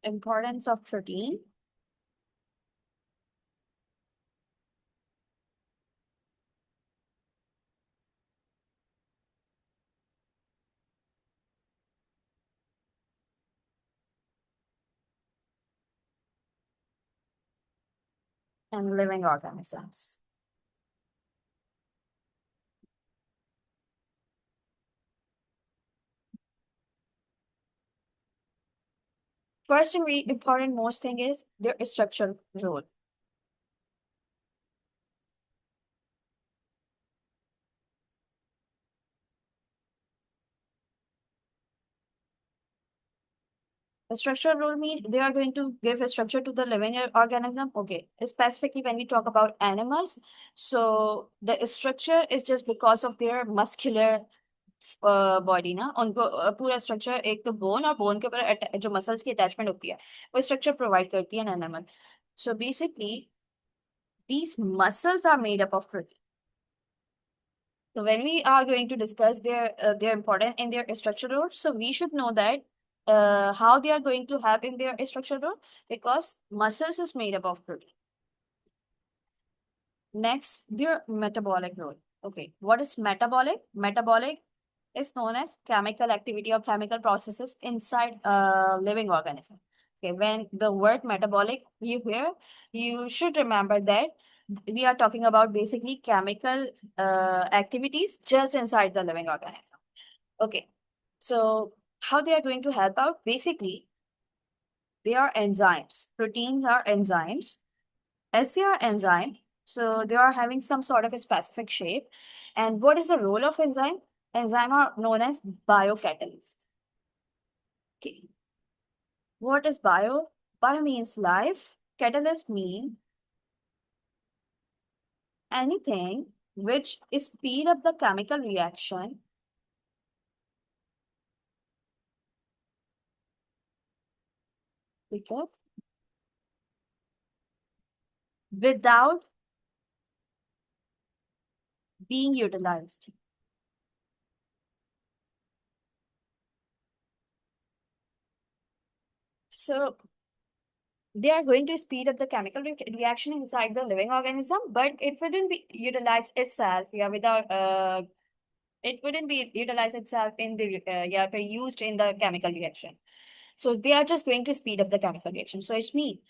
Importance of protein. And living organisms. First and very important most thing is their structural role. The structural role means they are going to give a structure to the living organism. Okay, specifically when we talk about animals, so the structure is just because of their muscular body ना उनको पूरा structure एक तो bone और bone के ऊपर जो muscles की अटैचमेंट होती है वो स्ट्रक्चर प्रोवाइड करती है animal so basically these muscles are made up of protein. So when we are going to discuss their important in their structural role, so we should know that how they are going to have in their structural role because muscles is made up of protein. Next, their metabolic role. Okay, what is metabolic? Metabolic is known as chemical activity or chemical processes inside a living organism. Okay, when the word metabolic you hear, you should remember that we are talking about basically chemical activities just inside the living organism. Okay, so how they are going to help out? Basically, they are enzymes. Proteins are enzymes. As they are enzyme, so they are having some sort of a specific shape. And what is the role of enzyme? Enzyme are known as biocatalyst. Okay. What is bio? Bio means life. Catalyst mean anything which speed up the chemical reaction okay, without being utilized. So they are going to speed up the chemical reaction inside the living organism, but it wouldn't be utilized itself, yeah, without it wouldn't be utilized itself in the yeah, be used in the chemical reaction. So they are just going to speed up the chemical reaction. So it's mean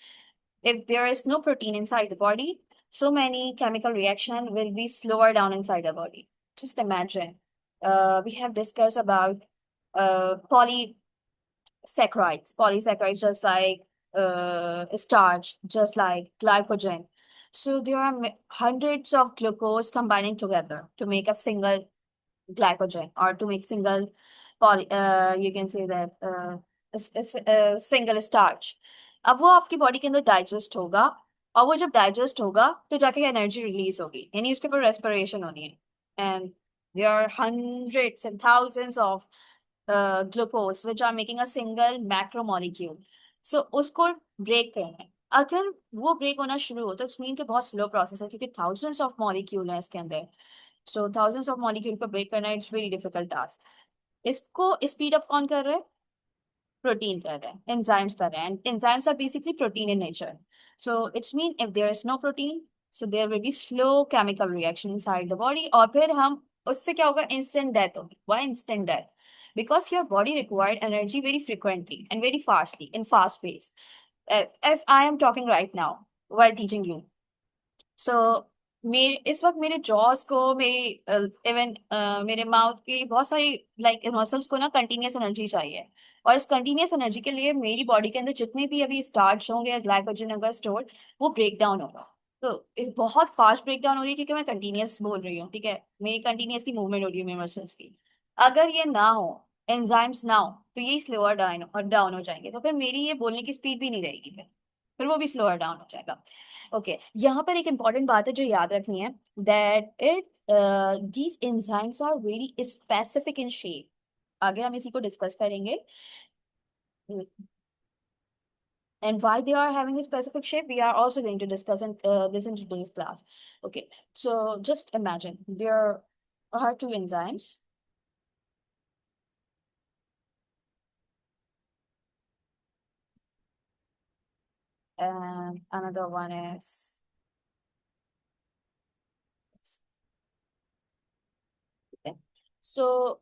if there is no protein inside the body, so many chemical reaction will be slower down inside the body. Just imagine. We have discussed about polysaccharides, just like starch, just like glycogen. So there are hundreds of glucose combining together to make a single glycogen or to make single you can say that single starch. अब वो आपकी body के अंदर digest होगा और वो जब digest होगा तो जाके एनर्जी रिलीज होगी यानी उसके ऊपर रेस्पिरेशन होनी है and there are hundreds and thousands of glucose which are making a single macromolecule. So उसको ब्रेक करना है अगर वो ब्रेक होना शुरू हो तो इसमें कि बहुत स्लो प्रोसेस है क्योंकि thousands of molecule है इसके अंदर सो thousands of molecule को ब्रेक करना इट्स वेरी डिफिकल्ट टास्क इसको स्पीड अप कौन कर रहा है प्रोटीन कर रहा है एंजाइम्स कर रहे हैं and enzymes are basically protein in nature so it's mean if there is no protein so there will be slow chemical reaction inside the body और फिर हम उससे क्या होगा इंस्टेंट डेथ होगी why instant death because your body required energy very frequently and very fastly in fast pace as I am talking right now while teaching you सो मेरे इस वक्त मेरे जॉस को मेरी इवन मेरे माउथ की बहुत सारी लाइक मसल्स को ना कंटिन्यूस एनर्जी चाहिए और इस कंटिन्यूस एनर्जी के लिए मेरी बॉडी के अंदर जितने भी अभी स्टार्च होंगे या ग्लाइकोजन होगा स्टोर वो ब्रेक डाउन होगा तो इस बहुत फास्ट ब्रेक डाउन हो रही है क्योंकि मैं कंटिन्यूस बोल रही हूँ ठीक है मेरी कंटिन्यूसली मूवमेंट हो रही है मेरे मसल्स की अगर ये ना हो एंजाइम्स ना हो तो ये स्लोअर डाउन और डाउन हो जाएंगे तो फिर मेरी ये बोलने की स्पीड भी नहीं रहेगी फिर वो भी स्लोअर डाउन हो जाएगा ओके यहाँ पर एक इंपॉर्टेंट बात है जो याद रखनी है that it these enzymes are very specific in shape आगे हम इसी को डिस्कस करेंगे and why they are having a specific shape we are also going to discuss this in today's class okay so just imagine there are two enzymes and another one is okay. So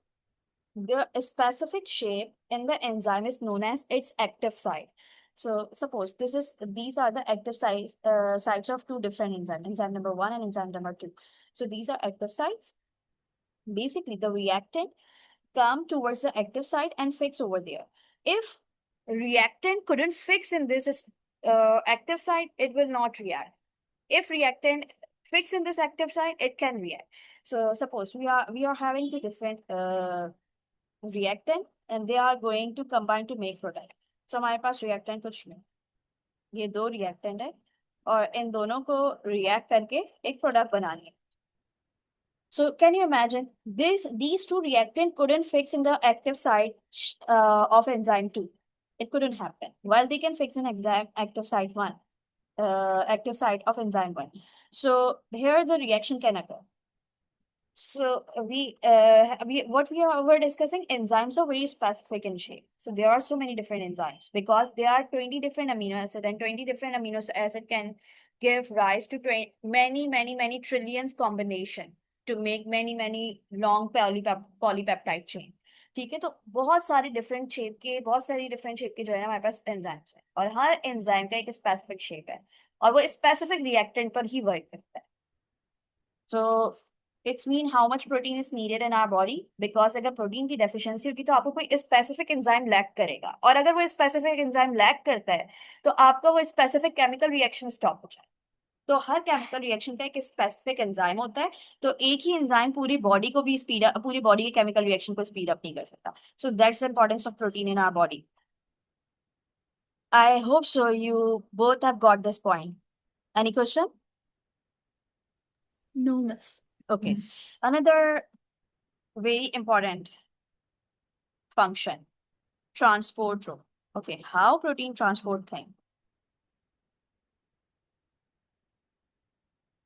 the specific shape in the enzyme is known as its active site. So suppose these are the active sites of two different enzymes, enzyme number 1 and enzyme number 2. So these are active sites. Basically, the reactant come towards the active site and fix over there. If reactant couldn't fix in this active site, it will not react. If reactant fix in this active site, it can react. So suppose we are having the different reactant and they are going to combine to make product. So हमारे पास reactant कुछ नहीं, ये दो reactant है और इन दोनों को react करके एक product बनानी है. So can you imagine these two reactant couldn't fix in the active site of enzyme 2. It couldn't happen. While they can fix in active site 1, active site of enzyme 1. So here the reaction can occur. So what were discussing, enzymes are very specific in shape. So there are so many different enzymes because there are 20 different amino acid and 20 different amino acid can give rise to many trillions combination to make many long polypeptide chain. ठीक है, तो बहुत सारे different shape के जो है ना हमारे पास एंजाइम्स है और हर एंजाइम का एक स्पेसिफिक शेप है और वो स्पेसिफिक रिएक्टेंट पर ही वर्क करता है. So it's mean how much protein is needed in our body because अगर प्रोटीन की डेफिशिएंसी होगी तो आपको कोई स्पेसिफिक एंजाइम लैक करेगा और अगर वो स्पेसिफिक एंजाइम लैक करता है तो आपका वो स्पेसिफिक केमिकल रिएक्शन स्टॉप हो जाए. तो हर केमिकल रिएक्शन का एक स्पेसिफिक एंजाइम होता है. तो एक ही एंजाइम पूरी बॉडी के केमिकल रिएक्शन को स्पीड अप नहीं कर सकता. So that's the importance of protein in our body. I hope so you both have got this point. Any question? No, miss. Okay. Another very important function, transport route. Okay, how protein transport thing?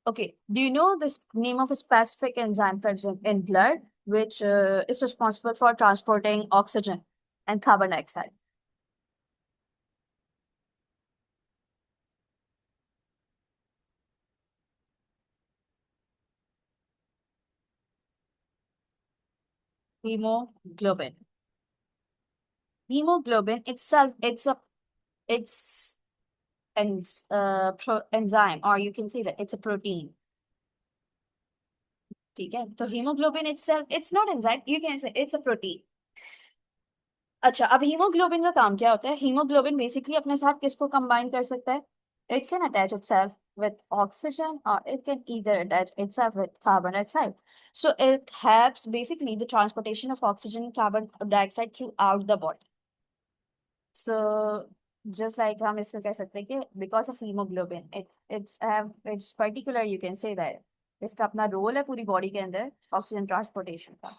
Okay, do you know this name of a specific enzyme present in blood which is responsible for transporting oxygen and carbon dioxide? Hemoglobin. Hemoglobin itself, it's an enzyme, or you can say that it's a protein. ठीक है, तो hemoglobin itself, it's not enzyme, you can say it's a protein. अच्छा, अब haemoglobin का काम क्या होता है? हीमोग्लोबिन बेसिकली अपने साथ किसको कंबाइन कर सकता है? It can attach itself with oxygen or it can either attach itself with carbon dioxide. So it helps basically the transportation of oxygen and carbon dioxide throughout the body. So just like हम इसको कह सकते हैं कि because of hemoglobin it's particular, you can say that इसका अपना role है पूरी बॉडी के अंदर ऑक्सीजन ट्रांसपोर्टेशन का.